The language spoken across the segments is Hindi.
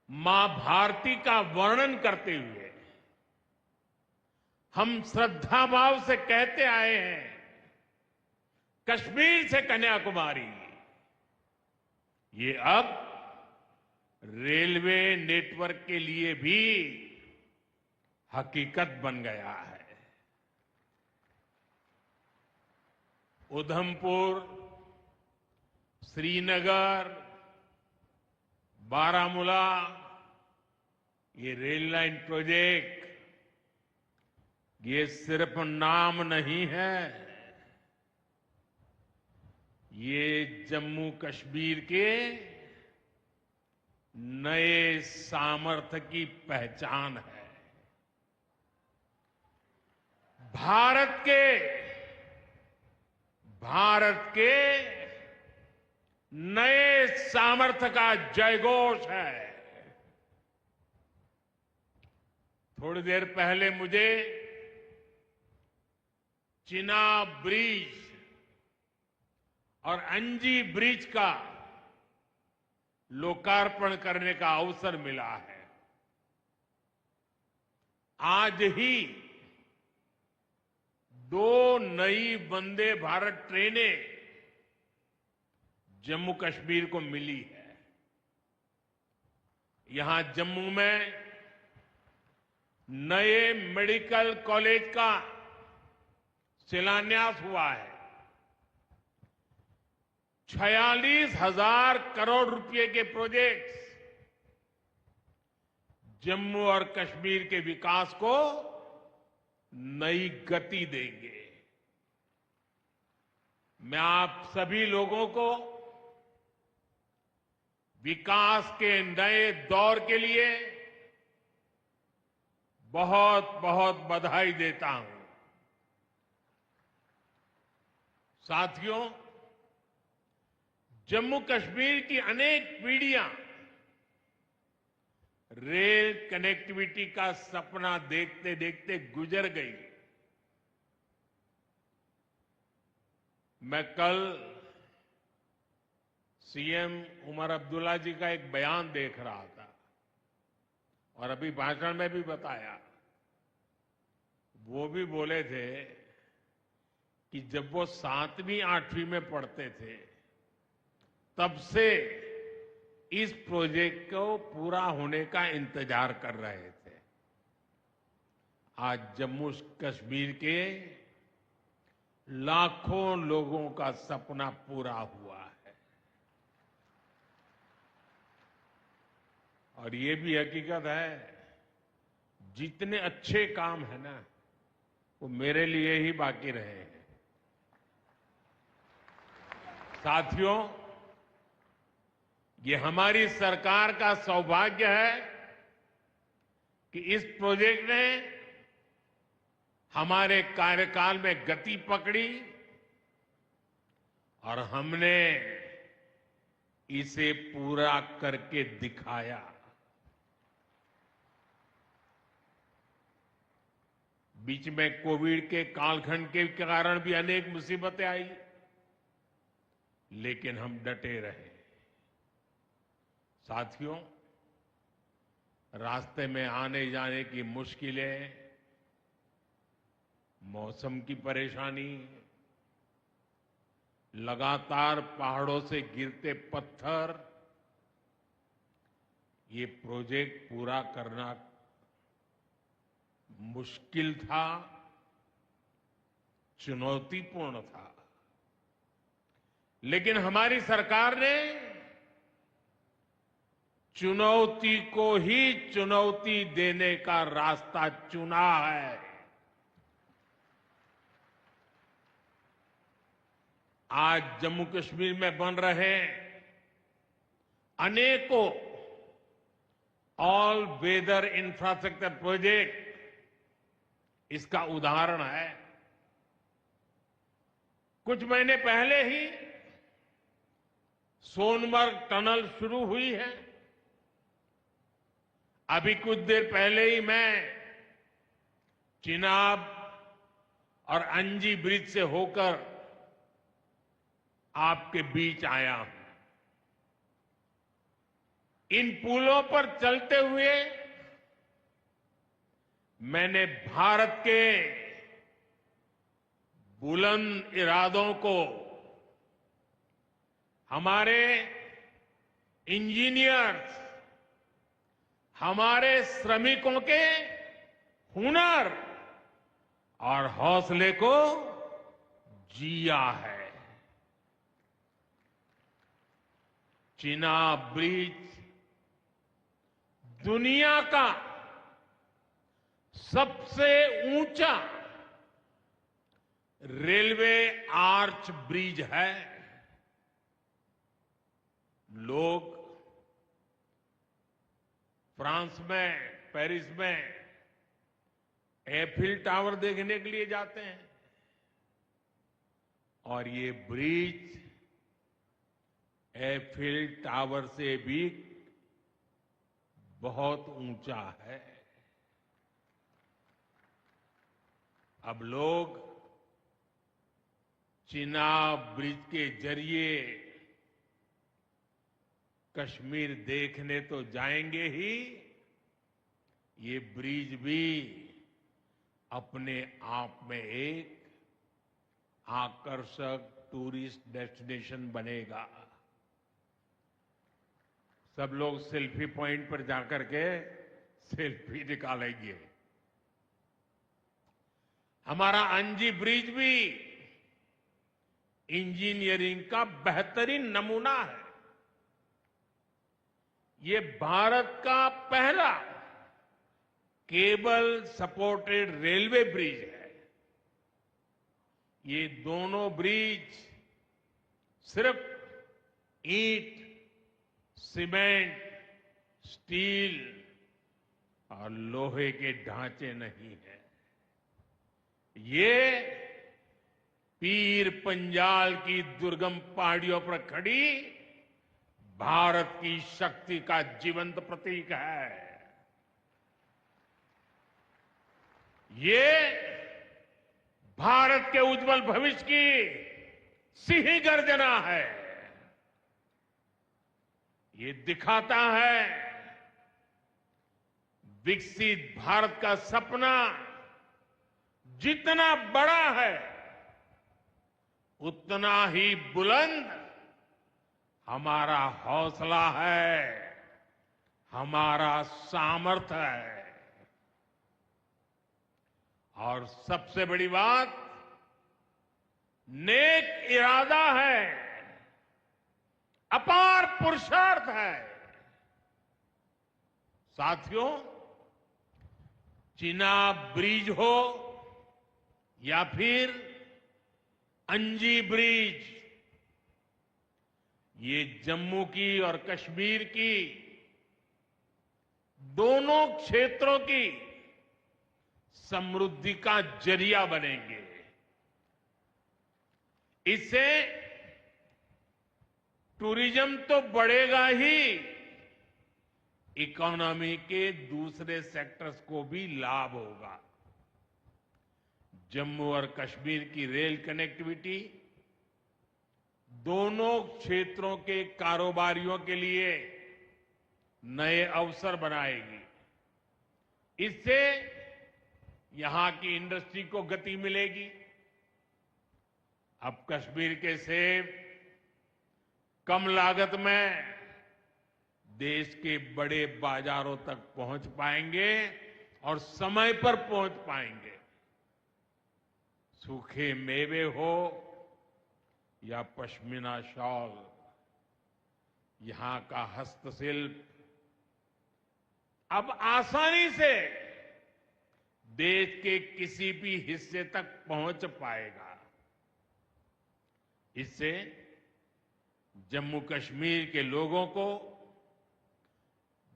मां भारती का वर्णन करते हुए हम श्रद्धा भाव से कहते आए हैं, कश्मीर से कन्याकुमारी ये अब रेलवे नेटवर्क के लिए भी हकीकत बन गया है। उधमपुर, श्रीनगर, बारामूला ये रेल लाइन प्रोजेक्ट ये सिर्फ नाम नहीं है, ये जम्मू कश्मीर के नए सामर्थ्य की पहचान है। भारत के नए सामर्थ्य का जयघोष है। थोड़ी देर पहले मुझे चिनाब ब्रिज और अंजी ब्रिज का लोकार्पण करने का अवसर मिला है। आज ही 2 नई वंदे भारत ट्रेनें जम्मू कश्मीर को मिली है। यहां जम्मू में नए मेडिकल कॉलेज का शिलान्यास हुआ है। 46,000 करोड़ रुपए के प्रोजेक्ट्स जम्मू और कश्मीर के विकास को नई गति देंगे। मैं आप सभी लोगों को विकास के नए दौर के लिए बहुत बहुत बधाई देता हूं। साथियों, जम्मू कश्मीर की अनेक पीढ़ियां रेल कनेक्टिविटी का सपना देखते देखते गुजर गई। मैं कल सीएम उमर अब्दुल्ला जी का एक बयान देख रहा था और अभी भाषण में भी बताया। वो भी बोले थे कि जब वो 7वीं 8वीं में पढ़ते थे तब से इस प्रोजेक्ट को पूरा होने का इंतजार कर रहे थे। आज जम्मू कश्मीर के लाखों लोगों का सपना पूरा हुआ है। और ये भी हकीकत है, जितने अच्छे काम है ना वो मेरे लिए ही बाकी रहे हैं। साथियों, ये हमारी सरकार का सौभाग्य है कि इस प्रोजेक्ट ने हमारे कार्यकाल में गति पकड़ी और हमने इसे पूरा करके दिखाया। बीच में कोविड के कालखंड के कारण भी अनेक मुसीबतें आई, लेकिन हम डटे रहे। साथियों, रास्ते में आने जाने की मुश्किलें, मौसम की परेशानी, लगातार पहाड़ों से गिरते पत्थर, ये प्रोजेक्ट पूरा करना मुश्किल था, चुनौतीपूर्ण था। लेकिन हमारी सरकार ने चुनौती को ही चुनौती देने का रास्ता चुना है। आज जम्मू कश्मीर में बन रहे अनेकों ऑल वेदर इंफ्रास्ट्रक्चर प्रोजेक्ट इसका उदाहरण है। कुछ महीने पहले ही सोनमर्ग टनल शुरू हुई है। अभी कुछ देर पहले ही मैं चिनाब और अंजी ब्रिज से होकर आपके बीच आया हूं। इन पुलों पर चलते हुए मैंने भारत के बुलंद इरादों को, हमारे इंजीनियर्स, हमारे श्रमिकों के हुनर और हौसले को जिया है। चिनाब ब्रिज दुनिया का सबसे ऊंचा रेलवे आर्च ब्रिज है। लोग फ्रांस में, पेरिस में एफिल टावर देखने के लिए जाते हैं और ये ब्रिज एफिल टावर से भी बहुत ऊंचा है। अब लोग चिनाब ब्रिज के जरिए कश्मीर देखने तो जाएंगे ही, ये ब्रिज भी अपने आप में एक आकर्षक टूरिस्ट डेस्टिनेशन बनेगा। सब लोग सेल्फी पॉइंट पर जाकर के सेल्फी निकालेंगे। हमारा अंजी ब्रिज भी इंजीनियरिंग का बेहतरीन नमूना है। ये भारत का पहला केबल सपोर्टेड रेलवे ब्रिज है। ये दोनों ब्रिज सिर्फ ईंट, सीमेंट, स्टील और लोहे के ढांचे नहीं है। ये पीर पंजाल की दुर्गम पहाड़ियों पर खड़ी भारत की शक्ति का जीवंत प्रतीक है। ये भारत के उज्जवल भविष्य की सिंह गर्जना है। ये दिखाता है विकसित भारत का सपना जितना बड़ा है, उतना ही बुलंद हमारा हौसला है, हमारा सामर्थ्य है। और सबसे बड़ी बात, नेक इरादा है, अपार पुरुषार्थ है। साथियों, चिनाब ब्रिज हो या फिर अंजी ब्रिज, ये जम्मू की और कश्मीर की दोनों क्षेत्रों की समृद्धि का जरिया बनेंगे। इससे टूरिज्म तो बढ़ेगा ही, इकोनॉमी के दूसरे सेक्टर्स को भी लाभ होगा। जम्मू और कश्मीर की रेल कनेक्टिविटी दोनों क्षेत्रों के कारोबारियों के लिए नए अवसर बनाएगी। इससे यहां की इंडस्ट्री को गति मिलेगी। अब कश्मीर के सेब कम लागत में देश के बड़े बाजारों तक पहुंच पाएंगे और समय पर पहुंच पाएंगे। सूखे मेवे हो या पश्मीना शॉल, यहां का हस्तशिल्प अब आसानी से देश के किसी भी हिस्से तक पहुंच पाएगा। इससे जम्मू कश्मीर के लोगों को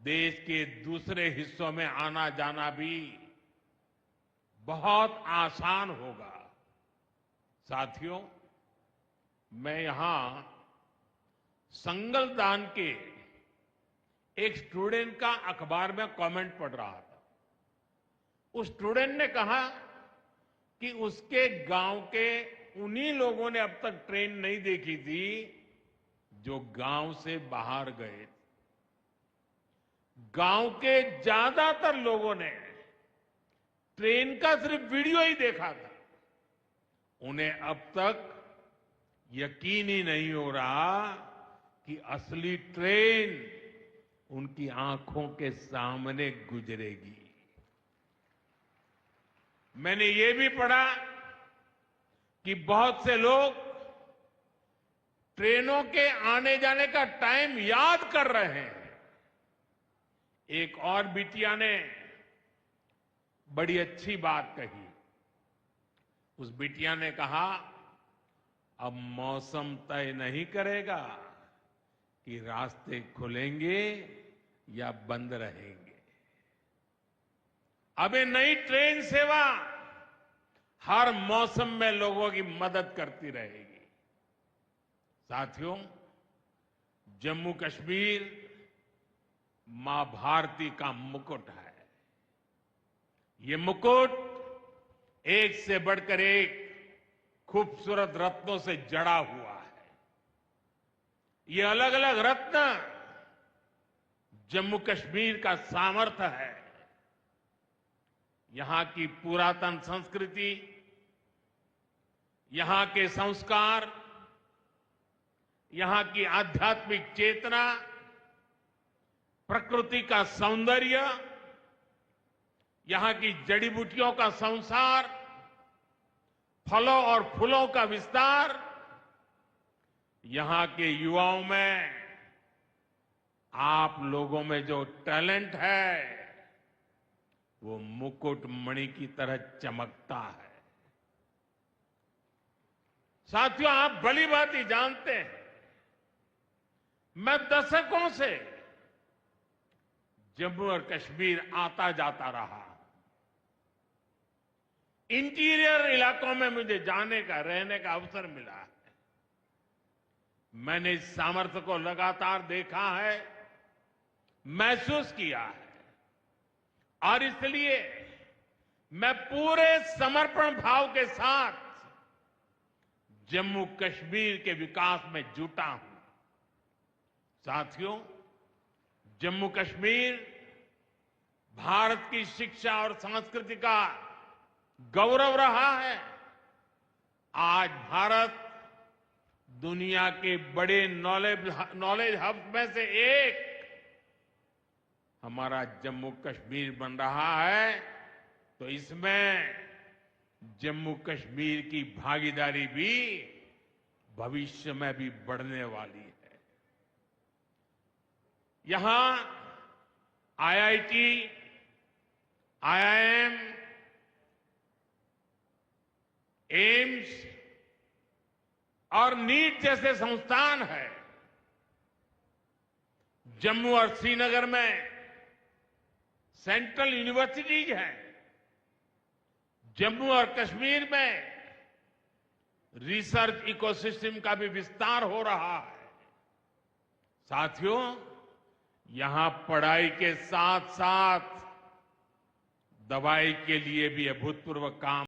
देश के दूसरे हिस्सों में आना जाना भी बहुत आसान होगा। साथियों, मैं यहां संगलदान के एक स्टूडेंट का अखबार में कमेंट पढ़ रहा था। उस स्टूडेंट ने कहा कि उसके गांव के उन्हीं लोगों ने अब तक ट्रेन नहीं देखी थी जो गांव से बाहर गए। गांव के ज्यादातर लोगों ने ट्रेन का सिर्फ वीडियो ही देखा था। उन्हें अब तक यकीन ही नहीं हो रहा कि असली ट्रेन उनकी आंखों के सामने गुजरेगी। मैंने ये भी पढ़ा कि बहुत से लोग ट्रेनों के आने जाने का टाइम याद कर रहे हैं। एक और बिटिया ने बड़ी अच्छी बात कही। उस बिटिया ने कहा, अब मौसम तय नहीं करेगा कि रास्ते खुलेंगे या बंद रहेंगे। अब ये नई ट्रेन सेवा हर मौसम में लोगों की मदद करती रहेगी। साथियों, जम्मू कश्मीर मां भारती का मुकुट है। ये मुकुट एक से बढ़कर एक खूबसूरत रत्नों से जड़ा हुआ है। ये अलग अलग रत्न जम्मू कश्मीर का सामर्थ्य है। यहां की पुरातन संस्कृति, यहां के संस्कार, यहां की आध्यात्मिक चेतना, प्रकृति का सौंदर्य, यहां की जड़ी बूटियों का संसार, फलों और फूलों का विस्तार, यहां के युवाओं में, आप लोगों में जो टैलेंट है वो मुकुट मणि की तरह चमकता है। साथियों, आप भली बात ही जानते हैं, मैं दशकों से जम्मू और कश्मीर आता जाता रहा। इंटीरियर इलाकों में मुझे जाने का, रहने का अवसर मिला है। मैंने इस सामर्थ्य को लगातार देखा है, महसूस किया है, और इसलिए मैं पूरे समर्पण भाव के साथ जम्मू कश्मीर के विकास में जुटा हूं। साथियों, जम्मू कश्मीर भारत की शिक्षा और संस्कृति का गौरव रहा है। आज भारत दुनिया के बड़े नॉलेज हब में से एक हमारा जम्मू कश्मीर बन रहा है, तो इसमें जम्मू कश्मीर की भागीदारी भी भविष्य में भी बढ़ने वाली है। यहां आईआईटी, आईआईएम, एम्स और नीट जैसे संस्थान हैं। जम्मू और श्रीनगर में सेंट्रल यूनिवर्सिटीज हैं। जम्मू और कश्मीर में रिसर्च इकोसिस्टम का भी विस्तार हो रहा है। साथियों, यहां पढ़ाई के साथ साथ दवाई के लिए भी अभूतपूर्व काम